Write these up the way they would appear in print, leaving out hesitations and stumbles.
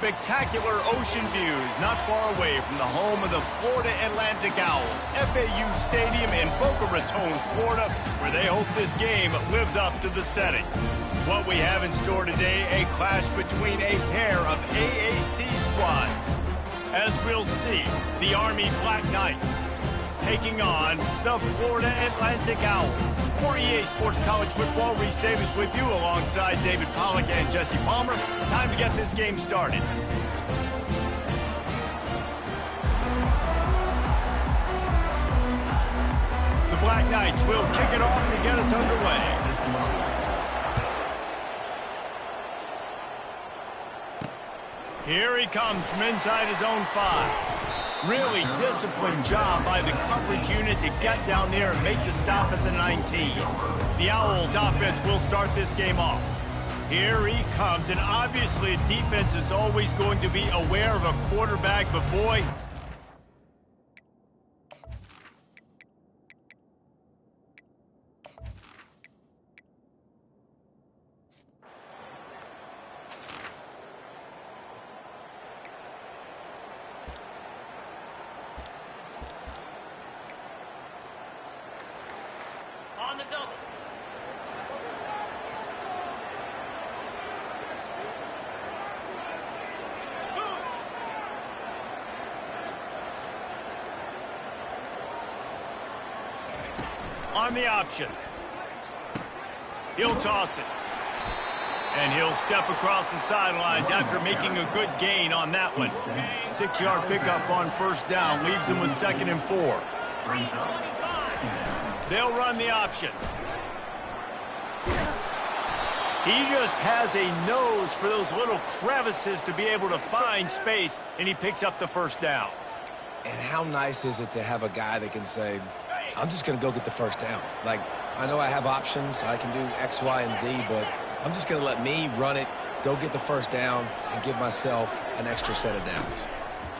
spectacular ocean views not far away from the home of the Florida Atlantic Owls, FAU Stadium in Boca Raton, Florida, where they hope this game lives up to the setting. What we have in store today, a clash between a pair of AAC squads. As we'll see, the Army Black Knights taking on the Florida Atlantic Owls. For EA Sports College Football, Reese Davis with you alongside David Pollack and Jesse Palmer. Time to get this game started. The Black Knights will kick it off to get us underway. Here he comes from inside his own 5. Really disciplined job by the coverage unit to get down there and make the stop at the 19. The Owls offense will start this game off. Here he comes, and obviously defense is always going to be aware of a quarterback, but boy, on the double. Boots. On the option. He'll toss it. And he'll step across the sidelines after making a good gain on that one. 6-yard pickup on first down leaves him with 2nd and 4. They'll run the option. He just has a nose for those little crevices to be able to find space, and he picks up the first down. And how nice is it to have a guy that can say, I'm just going to go get the first down. Like, I know I have options. I can do X, Y, and Z, but I'm just going to let me run it, go get the first down, and give myself an extra set of downs.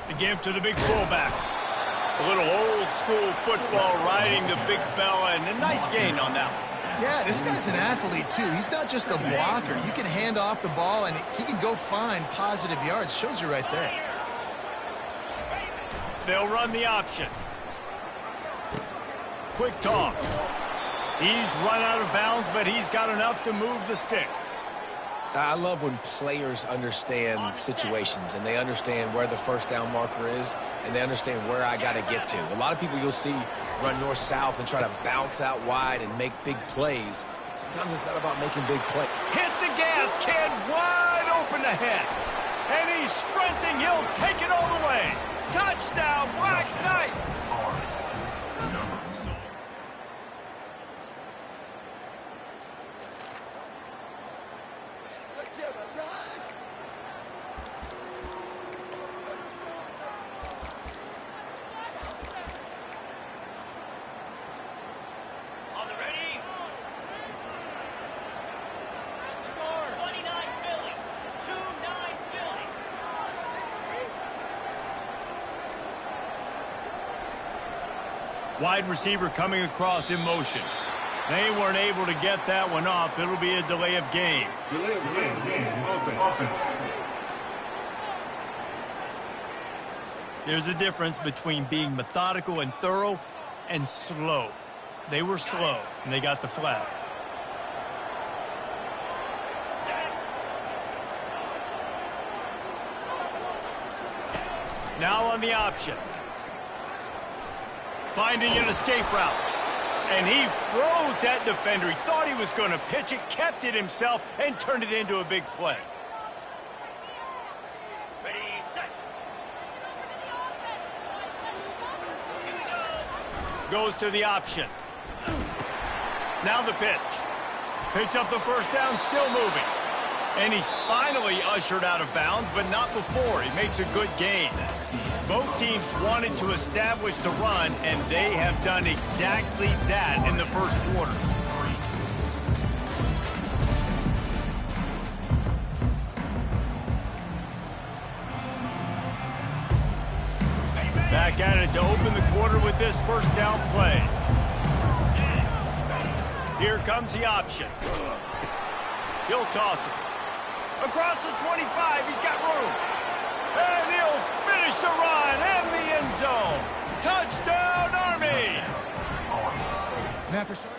The give to the big fullback. A little old-school football riding the big fella, and a nice gain on that one. Yeah, this guy's an athlete, too. He's not just a blocker. You can hand off the ball, and he can go find positive yards. Shows you right there. They'll run the option. Quick toss. He's run out of bounds, but he's got enough to move the sticks. I love when players understand situations and they understand where the first down marker is and they understand where I got to get to. A lot of people you'll see run north-south and try to bounce out wide and make big plays. Sometimes it's not about making big plays. Hit the gas, kid, wide open ahead. And he's sprinting. He'll take it all the way. Touchdown, Black Knights. Wide receiver coming across in motion. They weren't able to get that one off. It'll be a delay of game. Delay of game. Offense. There's a difference between being methodical and thorough and slow. They were slow, and they got the flag. Now on the option. Finding an escape route. And he froze that defender. He thought he was going to pitch it, kept it himself, and turned it into a big play. Ready, set. Goes to the option. Now the pitch. Picks up the first down, still moving. And he's finally ushered out of bounds, but not before. He makes a good gain. Both teams wanted to establish the run, and they have done exactly that in the first quarter. Back at it to open the quarter with this first down play. Here comes the option. He'll toss it. Across the 25, he's got room. And he'll finish the run and the end zone. Touchdown, Army! And after starting...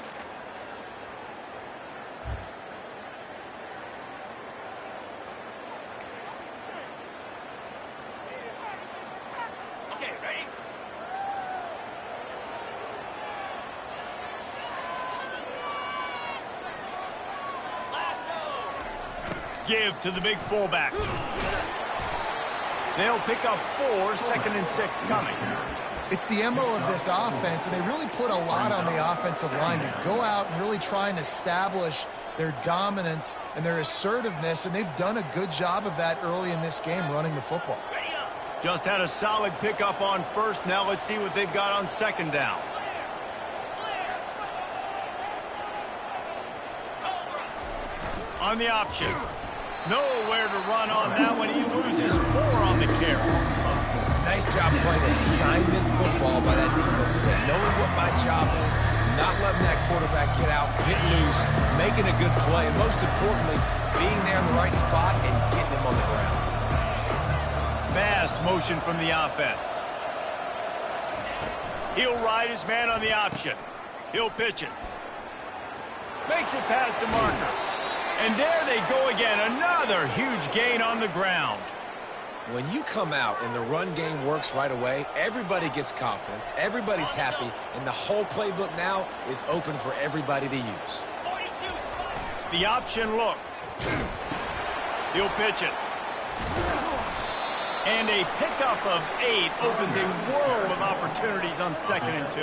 Okay, ready? Lasso! Give to the big fullback. They'll pick up 4, 2nd and 6 coming. It's the MO of this offense, and they really put a lot on the offensive line to go out and really try and establish their dominance and their assertiveness, and they've done a good job of that early in this game running the football. Ready up! Just had a solid pickup on first. Now let's see what they've got on second down. On the option. Nowhere to run on that one. He loses 4 on the carry. Nice job playing assignment football by that defensive end. Knowing what my job is, not letting that quarterback get out, get loose, making a good play, and most importantly, being there in the right spot and getting him on the ground. Fast motion from the offense. He'll ride his man on the option. He'll pitch it. Makes it past the marker. And there they go again. Another huge gain on the ground. When you come out and the run game works right away, everybody gets confidence, everybody's happy, and the whole playbook now is open for everybody to use. The option look. He'll pitch it. And a pickup of 8 opens a world of opportunities on 2nd and 2.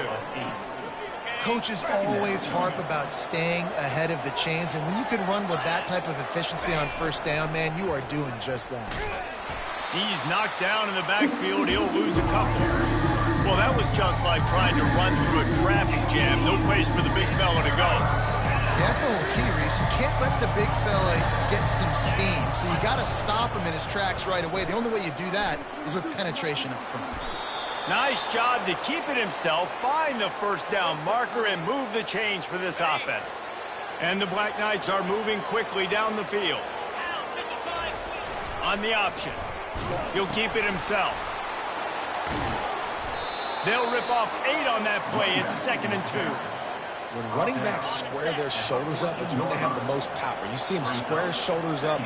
Coaches always harp about staying ahead of the chains, and when you can run with that type of efficiency on first down, man, you are doing just that. He's knocked down in the backfield. He'll lose a couple. Well, that was just like trying to run through a traffic jam. No place for the big fella to go. Yeah, that's the whole key, Reese. You can't let the big fella get some steam, so you got to stop him in his tracks right away. The only way you do that is with penetration up front. Nice job to keep it himself, find the first down marker, and move the change for this offense. And the Black Knights are moving quickly down the field. On the option. He'll keep it himself. They'll rip off 8 on that play. It's 2nd and 2. When running backs square their shoulders up, it's when they have the most power. You see them square shoulders up,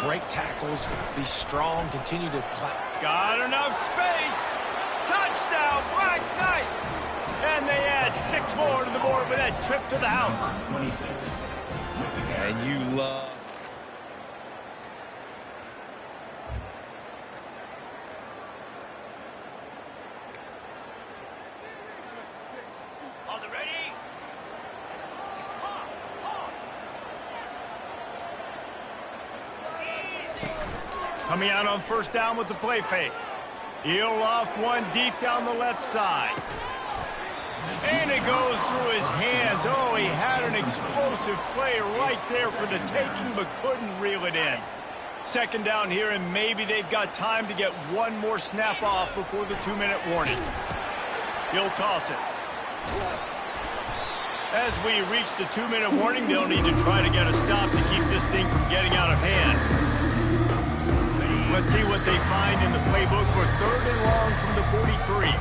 break tackles, be strong, continue to clap. Got enough space. Touchdown, Black Knights. And they add 6 more to the board with that trip to the house. And you love... On the ready? Coming out on first down with the play fake. He'll loft one deep down the left side. And it goes through his hands. Oh, he had an explosive play right there for the taking, but couldn't reel it in. 2nd down here, and maybe they've got time to get one more snap off before the 2-minute warning. He'll toss it. As we reach the 2-minute warning, they'll need to try to get a stop to keep this thing from getting out of hand. Let's see what they find in the playbook for 3rd and long from the 43.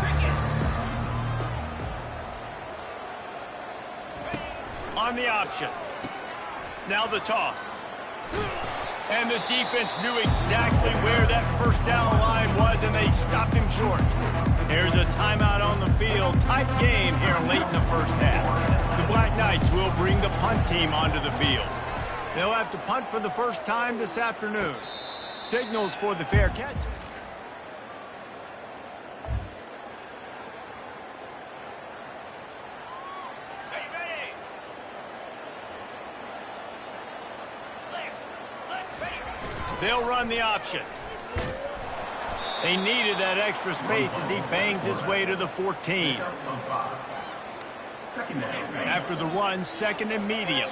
On the option. Now the toss. And the defense knew exactly where that first down line was, and they stopped him short. There's a timeout on the field. Tight game here late in the first half. The Black Knights will bring the punt team onto the field. They'll have to punt for the first time this afternoon. Signals for the fair catch. Ready. They'll run the option. They needed that extra space as he bangs his way to the 14. After the run, 2nd and medium.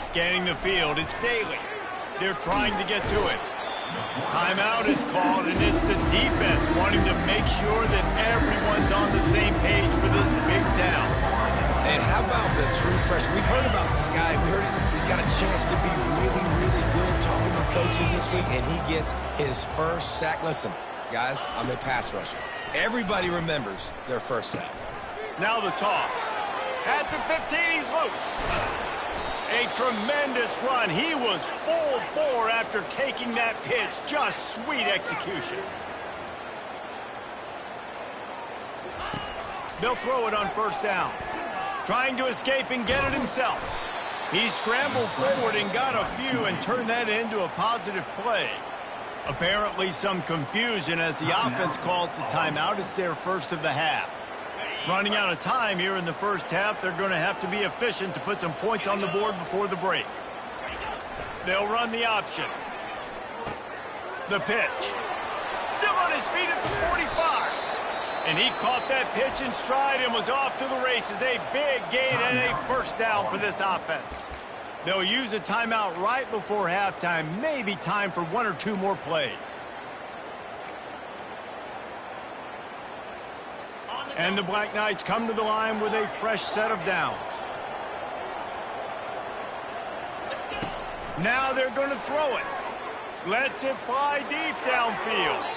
Scanning the field, it's Daly. They're trying to get to it. Timeout is called, and it's the defense wanting to make sure that everyone's on the same page for this big down. And how about the true freshman? We've heard about this guy. We heard he's got a chance to be really, really good talking to coaches this week, and he gets his first sack. Listen, guys, I'm a pass rusher. Everybody remembers their first sack. Now the toss. At the 15, he's loose. A tremendous run. He was full bore after taking that pitch. Just sweet execution. They'll throw it on first down. Trying to escape and get it himself. He scrambled forward and got a few and turned that into a positive play. Apparently some confusion as the offense calls the timeout. It's their first of the half. Running out of time here in the first half, they're going to have to be efficient to put some points on the board before the break. They'll run the option. The pitch. Still on his feet at the 45. And he caught that pitch in stride and was off to the races. A big gain and a first down for this offense. They'll use a timeout right before halftime. Maybe time for one or two more plays. And the Black Knights come to the line with a fresh set of downs. Now they're going to throw it. Lets it fly deep downfield.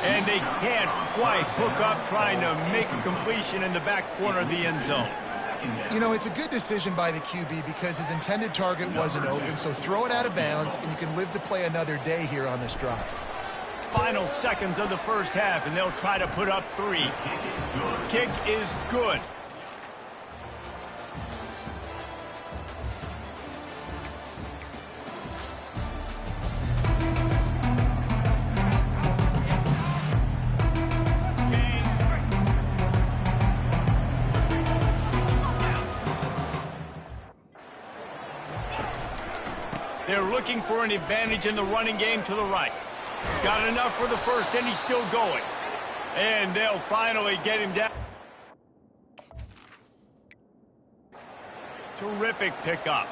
And they can't quite hook up trying to make a completion in the back corner of the end zone. You know, it's a good decision by the QB because his intended target wasn't open, so throw it out of bounds, and you can live to play another day here on this drive. Final seconds of the first half, and they'll try to put up 3. Kick is good. They're looking for an advantage in the running game to the right. Got enough for the first, and he's still going. And they'll finally get him down. Terrific pickup.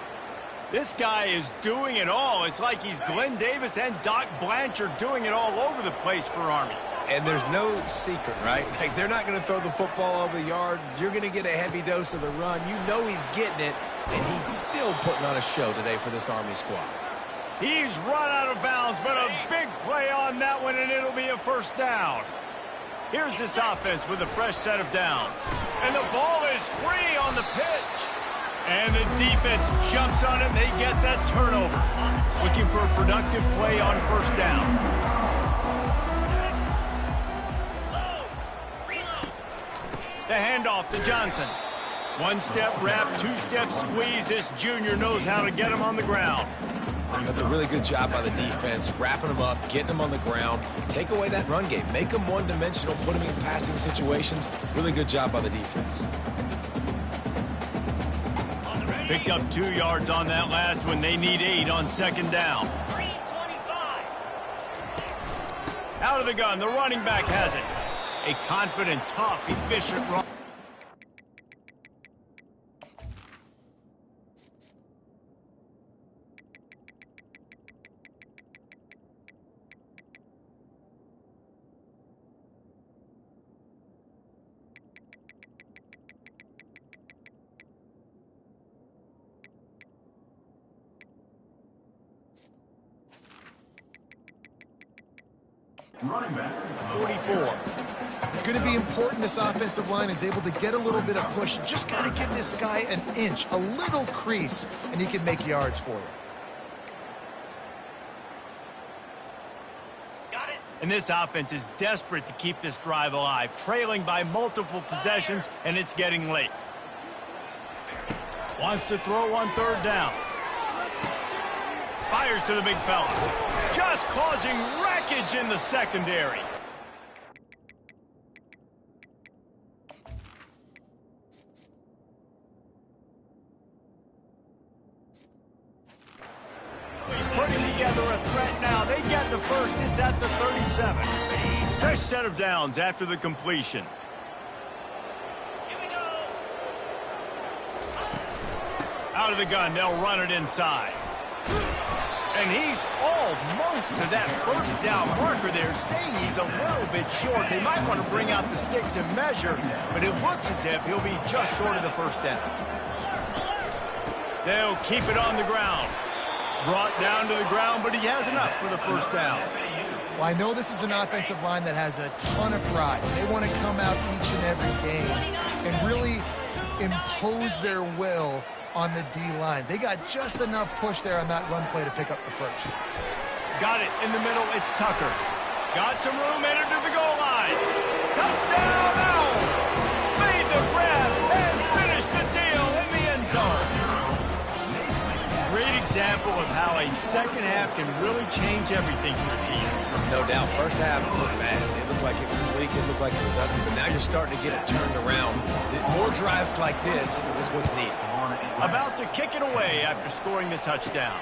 This guy is doing it all. It's like he's Glenn Davis and Doc Blanchard doing it all over the place for Army. And there's no secret, right? Like, they're not going to throw the football over the yard. You're going to get a heavy dose of the run. You know he's getting it, and he's still putting on a show today for this Army squad. He's run out of bounds, but a big play on that one, and it'll be a first down. Here's this offense with a fresh set of downs. And the ball is free on the pitch. And the defense jumps on it, and they get that turnover. Looking for a productive play on first down. The handoff to Johnson. One-step wrap, two-step squeeze. This junior knows how to get him on the ground. That's a really good job by the defense, wrapping them up, getting them on the ground. Take away that run game. Make them one-dimensional, put them in passing situations. Really good job by the defense. Picked up 2 yards on that last one. They need 8 on second down. Out of the gun, the running back has it. A confident, tough, efficient run. Running back. 44. It's going to be important this offensive line is able to get a little bit of push. Just got to give this guy an inch, a little crease, and he can make yards for you. Got it. And this offense is desperate to keep this drive alive, trailing by multiple possessions, and it's getting late. Wants to throw on third down. Fires to the big fella. Just causing wreckage in the secondary. Putting together a threat now. They get the first. It's at the 37. Fresh set of downs after the completion. Here we go. Out of the gun, they'll run it inside. And he's almost to that first down marker there, saying he's a little bit short. They might want to bring out the sticks and measure, but it looks as if he'll be just short of the first down. They'll keep it on the ground. Brought down to the ground, but he has enough for the first down. Well, I know this is an offensive line that has a ton of pride. They want to come out each and every game and really impose their will on the D-line. They got just enough push there on that run play to pick up the first. Got it in the middle. It's Tucker. Got some room, entered to the goal line. Touchdown, Owls! Made the grab and finished the deal in the end zone. Great example of how a second half can really change everything for a team. No doubt. First half looked bad. It looked like it was weak. It looked like it was ugly. But now you're starting to get it turned around. More drives like this is what's needed. About to kick it away after scoring the touchdown.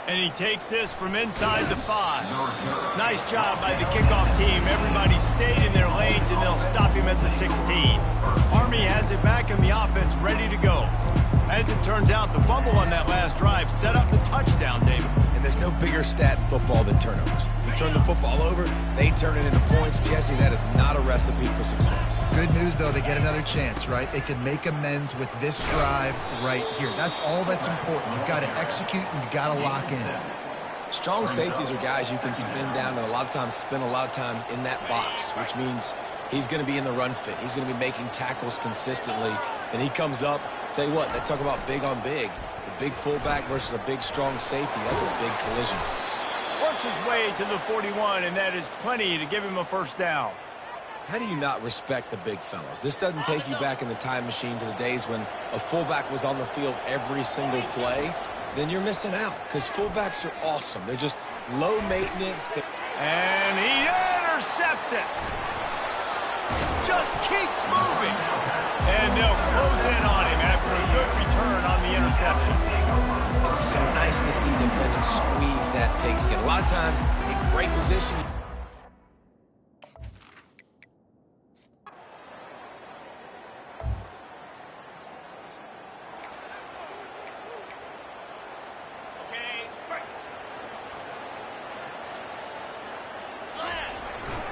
And he takes this from inside the 5. Nice job by the kickoff team. Everybody stayed in their lanes, and they'll stop him at the 16. Army has it back in the offense, ready to go. As it turns out, the fumble on that last drive set up the touchdown, David. And there's no bigger stat in football than turnovers. You turn the football over, they turn it into points. Jesse, that is not a recipe for success. Good news, though, they get another chance, right? They can make amends with this drive right here. That's all that's important. You've got to execute, and you've got to lock in. Strong safeties are guys you can spin down and a lot of times spend a lot of time in that box, which means he's going to be in the run fit. He's going to be making tackles consistently, and he comes up. Tell you what, they talk about big on big. The big fullback versus a big, strong safety. That's a big collision. Works his way to the 41, and that is plenty to give him a first down. How do you not respect the big fellas? This doesn't take you back in the time machine to the days when a fullback was on the field every single play. Then you're missing out because fullbacks are awesome. They're just low maintenance. And he intercepts it. Just keeps moving. And they'll close in on him after a good return on the interception. It's so nice to see defenders squeeze that pigskin. A lot of times, in great position.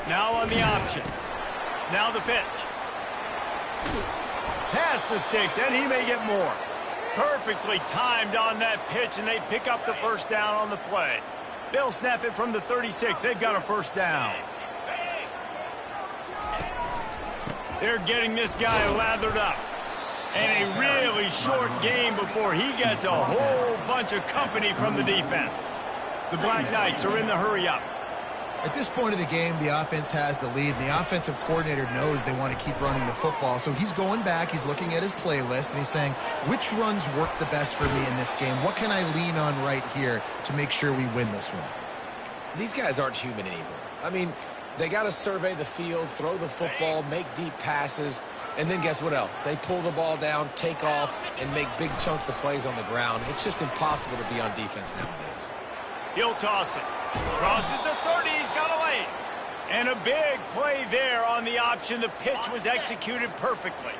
Now on the option. Now the pitch. Past the sticks, and he may get more. Perfectly timed on that pitch, and they pick up the first down on the play. They'll snap it from the 36. They've got a first down. They're getting this guy lathered up. And a really short game before he gets a whole bunch of company from the defense. The Black Knights are in the hurry-up. At this point of the game, the offense has the lead, and the offensive coordinator knows they want to keep running the football. So he's going back, he's looking at his playlist, and he's saying, which runs work the best for me in this game? What can I lean on right here to make sure we win this one? These guys aren't human anymore. I mean, they got to survey the field, throw the football, make deep passes, and then guess what else? They pull the ball down, take off, and make big chunks of plays on the ground. It's just impossible to be on defense nowadays. He'll toss it. Crosses the 30, he's got a lane. And a big play there on the option. The pitch was executed perfectly.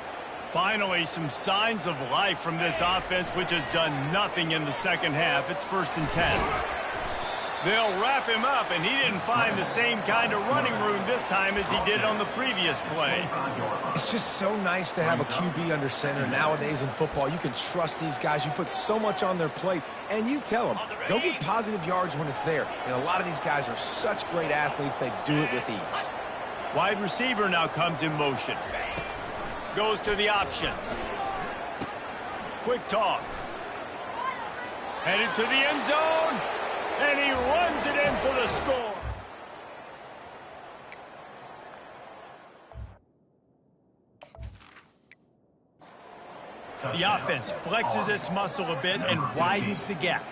Finally, some signs of life from this offense, which has done nothing in the second half. It's 1st and 10. They'll wrap him up, and he didn't find the same kind of running room this time as he did on the previous play. It's just so nice to have a QB under center. Nowadays in football, you can trust these guys. You put so much on their plate, and you tell them, they'll get positive yards when it's there. And a lot of these guys are such great athletes, they do it with ease. Wide receiver now comes in motion. Goes to the option. Quick toss. Headed to the end zone. And he runs it in for the score. The offense flexes its muscle a bit and widens the gap.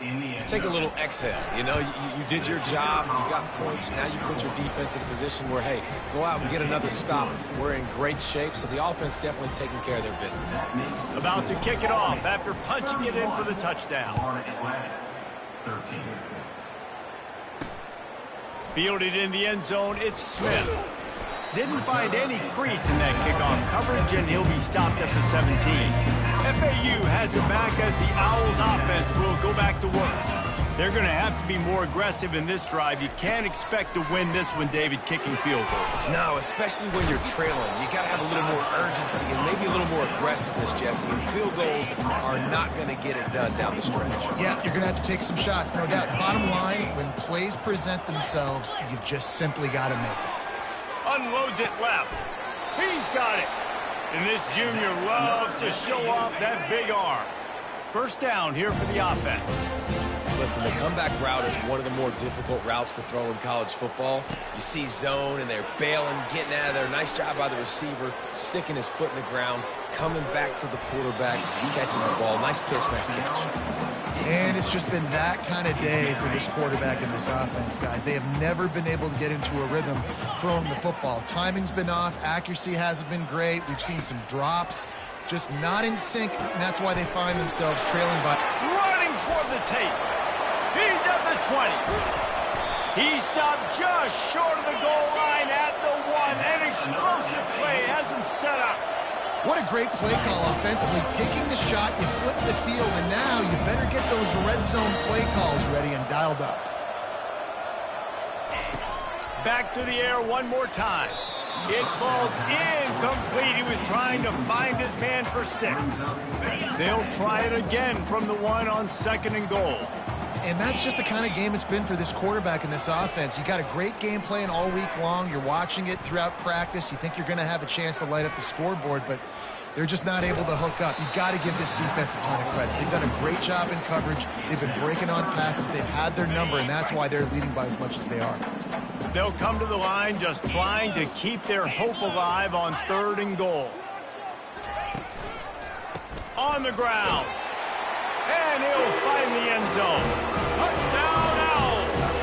Take a little exhale. You know, you did your job, you got points, now you put your defense in a position where, hey, go out and get another stop. We're in great shape, so the offense definitely taking care of their business. About to kick it off after punching it in for the touchdown. 13. Fielded in the end zone, it's Smith. Didn't find any crease in that kickoff coverage, and he'll be stopped at the 17. FAU has it back as the Owls offense will go back to work. They're going to have to be more aggressive in this drive. You can't expect to win this one, David, kicking field goals. No, especially when you're trailing. You got to have a little more urgency and maybe a little more aggressiveness, Jesse. And field goals are not going to get it done down the stretch. Yeah, you're going to have to take some shots, no doubt. Bottom line, when plays present themselves, you've just simply got to make it. Unloads it left. He's got it. And this junior loves to show off that big arm. First down here for the offense. Listen, the comeback route is one of the more difficult routes to throw in college football. You see zone, and they're bailing, getting out of there. Nice job by the receiver, sticking his foot in the ground, coming back to the quarterback, catching the ball. Nice pitch, nice catch. And it's just been that kind of day for this quarterback and this offense, guys. They have never been able to get into a rhythm throwing the football. Timing's been off. Accuracy hasn't been great. We've seen some drops. Just not in sync, and that's why they find themselves trailing by. Running toward the tape. He's at the 20. He stopped just short of the goal line at the 1. An explosive play has him set up. What a great play call offensively. Taking the shot, you flip the field, and now you better get those red zone play calls ready and dialed up. Back to the air one more time. It falls incomplete. He was trying to find his man for 6. They'll try it again from the 1 on 2nd and goal. And that's just the kind of game it's been for this quarterback and this offense. You got a great game plan all week long. You're watching it throughout practice. You think you're going to have a chance to light up the scoreboard, but they're just not able to hook up. You've got to give this defense a ton of credit. They've done a great job in coverage. They've been breaking on passes. They've had their number, and that's why they're leading by as much as they are. They'll come to the line just trying to keep their hope alive on 3rd and goal. On the ground. And he'll find the end zone. Touchdown, Owls!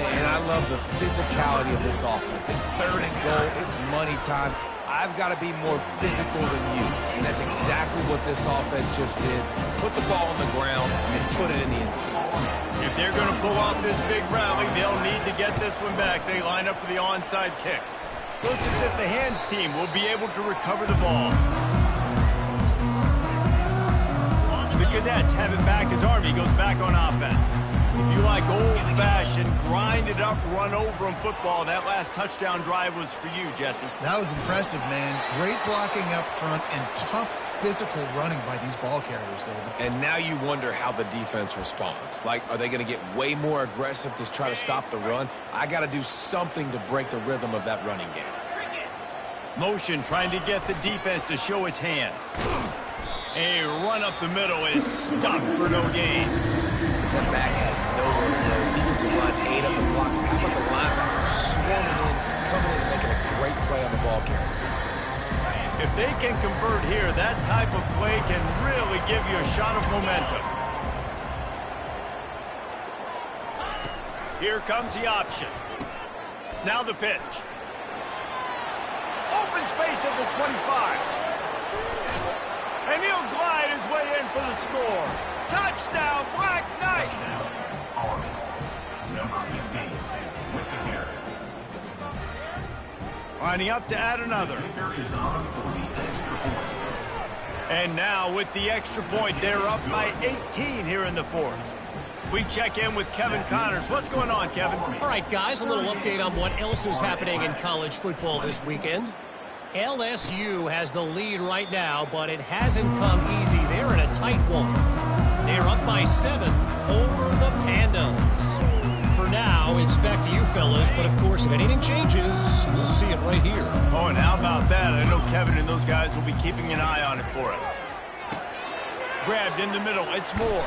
And I love the physicality of this offense. It's 3rd and goal. It's money time. I've got to be more physical than you. And that's exactly what this offense just did. Put the ball on the ground and put it in the end zone. If they're going to pull off this big rally, they'll need to get this one back. They line up for the onside kick. Looks as if the hands team will be able to recover the ball. The Cadets have it back as Army goes back on offense. If you like old-fashioned, grind-it-up, run-over-'em football, that last touchdown drive was for you, Jesse. That was impressive, man. Great blocking up front and tough physical running by these ball carriers, David. And now you wonder how the defense responds. Like, are they going to get way more aggressive to try to stop the run? I got to do something to break the rhythm of that running game. Motion trying to get the defense to show its hand. A run up the middle is stopped for no gain. That back had nowhere to go. Defensive line ate up the blocks. How about the linebacker swarming in, coming in and making a great play on the ball carrier? If they can convert here, that type of play can really give you a shot of momentum. Here comes the option. Now the pitch. Open space at the 25. And he'll glide his way in for the score. Touchdown, Black Knights! Army, number 15, with the carry. Lining up to add another. Is on for the extra point. And now with the extra point, they're up by 18 here in the 4th. We check in with Kevin Connors. What's going on, Kevin? All right, guys, a little update on what else is happening in college football this weekend. LSU has the lead right now, but it hasn't come easy. They're in a tight one. They're up by 7 over the Pandas. For now, it's back to you fellas, but of course, if anything changes, we'll see it right here. Oh, and how about that? I know Kevin and those guys will be keeping an eye on it for us. Grabbed in the middle. It's Moore.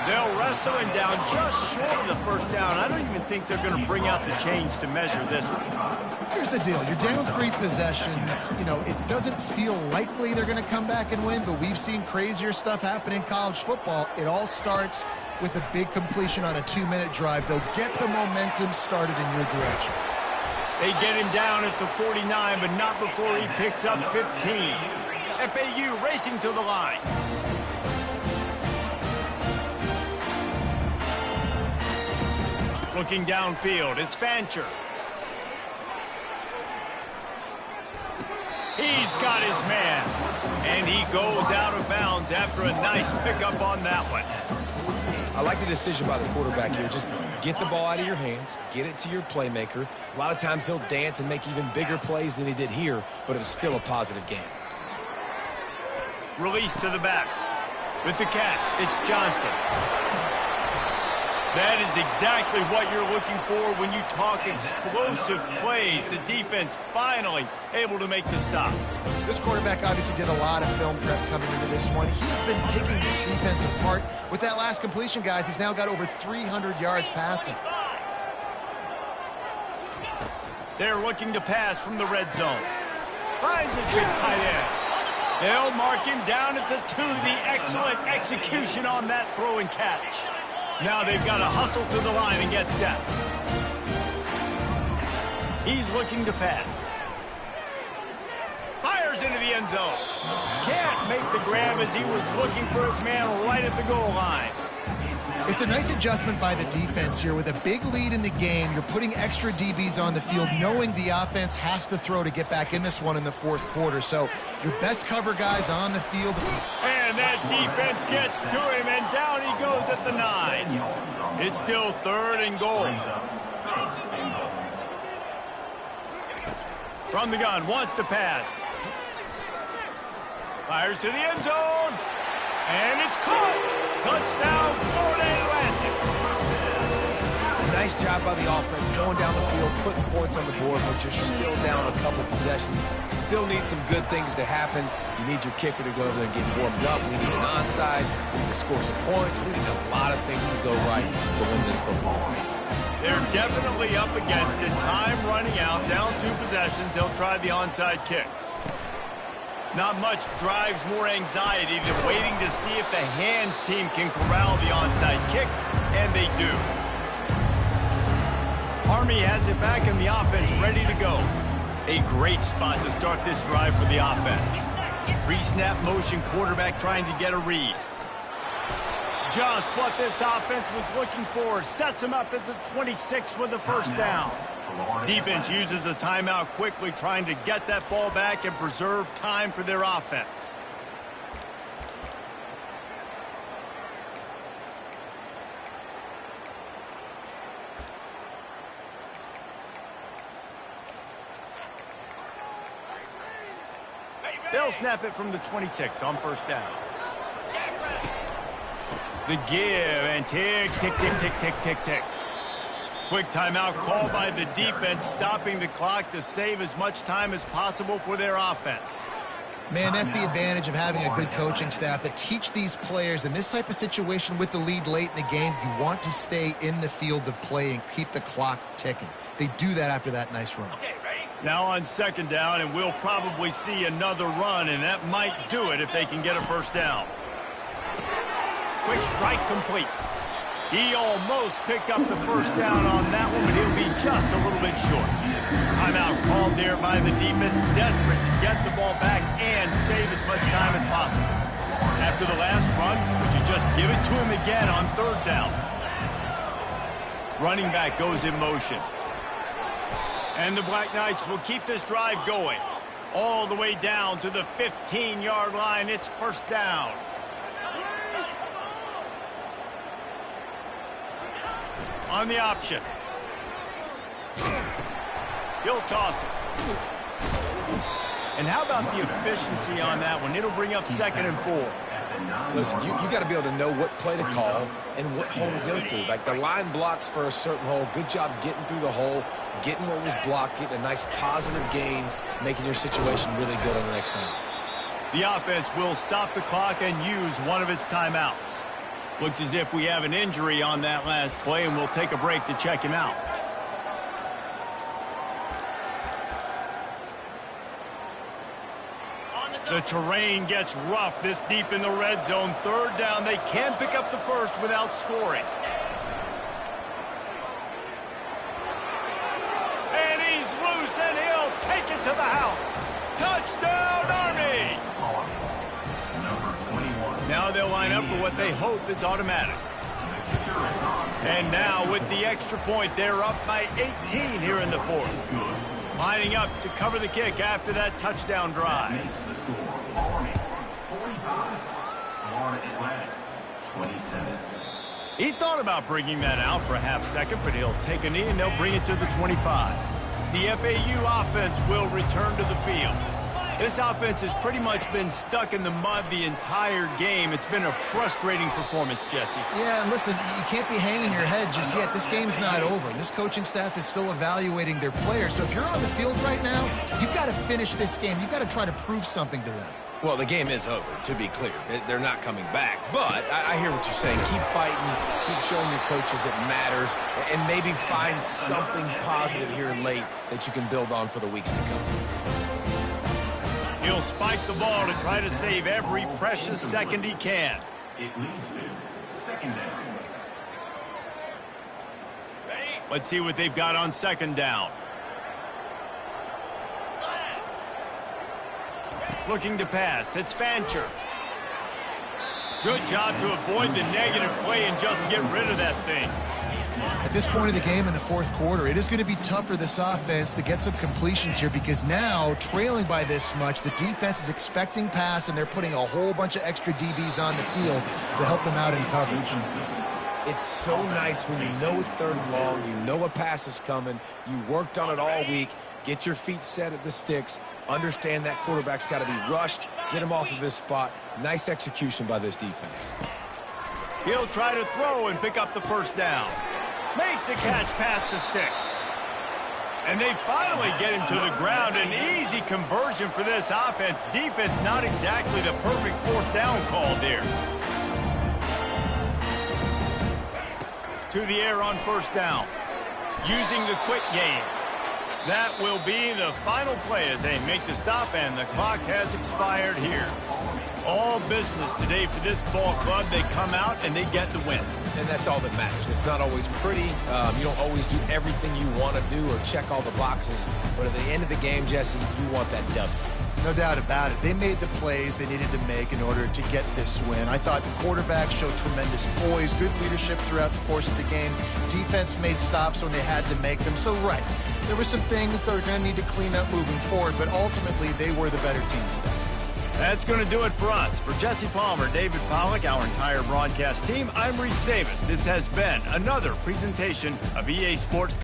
They'll wrestle him down just short of the first down. I don't even think they're going to bring out the chains to measure this one. Here's the deal. You're down 3 possessions. You know, it doesn't feel likely they're going to come back and win, but we've seen crazier stuff happen in college football. It all starts with a big completion on a 2-minute drive. They'll get the momentum started in your direction. They get him down at the 49, but not before he picks up 15. FAU racing to the line. Looking downfield, it's Fancher. He's got his man, and he goes out of bounds after a nice pickup on that one. I like the decision by the quarterback here. Just get the ball out of your hands, get it to your playmaker. A lot of times he'll dance and make even bigger plays than he did here, but it was still a positive game. Release to the back. With the catch, it's Johnson. That is exactly what you're looking for when you talk explosive plays. The defense finally able to make the stop. This quarterback obviously did a lot of film prep coming into this one. He's been picking this defense apart. With that last completion, guys, he's now got over 300 yards passing. They're looking to pass from the red zone. Finds his big tight end. They'll mark him down at the 2. The excellent execution on that throw and catch. Now they've got to hustle to the line and get set. He's looking to pass. Fires into the end zone. Can't make the grab as he was looking for his man right at the goal line. It's a nice adjustment by the defense here. With a big lead in the game, you're putting extra DBs on the field, knowing the offense has to throw to get back in this one in the fourth quarter. So your best cover guys on the field. And that defense gets to him, and down he goes at the 9. It's still 3rd and goal. From the gun, wants to pass. Fires to the end zone. And it's caught. Touchdown, Florida Atlantic. Nice job by the offense going down the field, putting points on the board, but you're still down a couple possessions. Still need some good things to happen. You need your kicker to go over there and get warmed up. We need an onside. We need to score some points. We need a lot of things to go right to win this football game. They're definitely up against it. Time running out, down 2 possessions. They'll try the onside kick. Not much drives more anxiety than waiting to see if the hands team can corral the onside kick, and they do. Army has it back in the offense ready to go. A great spot to start this drive for the offense. Pre-snap motion, quarterback trying to get a read. Just what this offense was looking for. Sets him up at the 26 with the first down. Defense uses a timeout quickly, trying to get that ball back and preserve time for their offense. They'll snap it from the 26 on first down. The give and tick, tick, tick, tick, tick, tick, tick. Quick timeout called by the defense, stopping the clock to save as much time as possible for their offense. Man, that's the advantage of having a good coaching staff that teach these players in this type of situation with the lead late in the game. You want to stay in the field of play and keep the clock ticking. They do that after that nice run. Okay, ready? Now on second down, and we'll probably see another run, and that might do it if they can get a first down. Quick strike complete. He almost picked up the first down on that one, but he'll be just a little bit short. Timeout called there by the defense, desperate to get the ball back and save as much time as possible. After the last run, would you just give it to him again on third down? Running back goes in motion. And the Black Knights will keep this drive going all the way down to the 15-yard line. It's first down. On the option. He'll toss it. And how about the efficiency on that one? It'll bring up 2nd and 4. Listen, you got to be able to know what play to call and what hole to go through. Like the line blocks for a certain hole. Good job getting through the hole, getting what was blocked, getting a nice positive gain, making your situation really good on the next time. The offense will stop the clock and use one of its timeouts. Looks as if we have an injury on that last play, and we'll take a break to check him out. The terrain gets rough this deep in the red zone. Third down, they can pick up the first without scoring. And he's loose, and he'll take it to the house. Touchdown, Army! Now they'll line up for what they hope is automatic. And now with the extra point, they're up by 18 here in the fourth. Lining up to cover the kick after that touchdown drive. He thought about bringing that out for a half second, but he'll take a knee and they'll bring it to the 25. The FAU offense will return to the field. This offense has pretty much been stuck in the mud the entire game. It's been a frustrating performance, Jesse. Yeah, and listen, you can't be hanging your head just yet. This game's not over. This coaching staff is still evaluating their players. So if you're on the field right now, you've got to finish this game. You've got to try to prove something to them. Well, the game is over, to be clear. They're not coming back. But I hear what you're saying. Keep fighting. Keep showing your coaches it matters. And maybe find something positive here late that you can build on for the weeks to come. He'll spike the ball to try to save every precious second he can. It leads to second down. Let's see what they've got on second down. Looking to pass. It's Fancher. Good job to avoid the negative play and just get rid of that thing. At this point of the game in the fourth quarter, it is going to be tough for this offense to get some completions here because now, trailing by this much, the defense is expecting pass and they're putting a whole bunch of extra DBs on the field to help them out in coverage. It's so nice when you know it's third and long, you know a pass is coming, you worked on it all week, get your feet set at the sticks, understand that quarterback's got to be rushed, get him off of his spot. Nice execution by this defense. He'll try to throw and pick up the first down. Makes the catch past the sticks. And they finally get him to the ground. An easy conversion for this offense. Defense not exactly the perfect fourth down call there. To the air on first down. Using the quick game. That will be the final play as they make the stop, and the clock has expired here. All business today for this ball club. They come out and they get the win. And that's all that matters. It's not always pretty. You don't always do everything you want to do or check all the boxes. But at the end of the game, Jesse, you want that W. No doubt about it. They made the plays they needed to make in order to get this win. I thought the quarterback showed tremendous poise, good leadership throughout the course of the game. Defense made stops when they had to make them. So, right, there were some things they're going to need to clean up moving forward, but ultimately they were the better team today. That's going to do it for us. For Jesse Palmer, David Pollack, our entire broadcast team, I'm Reese Davis. This has been another presentation of EA Sports.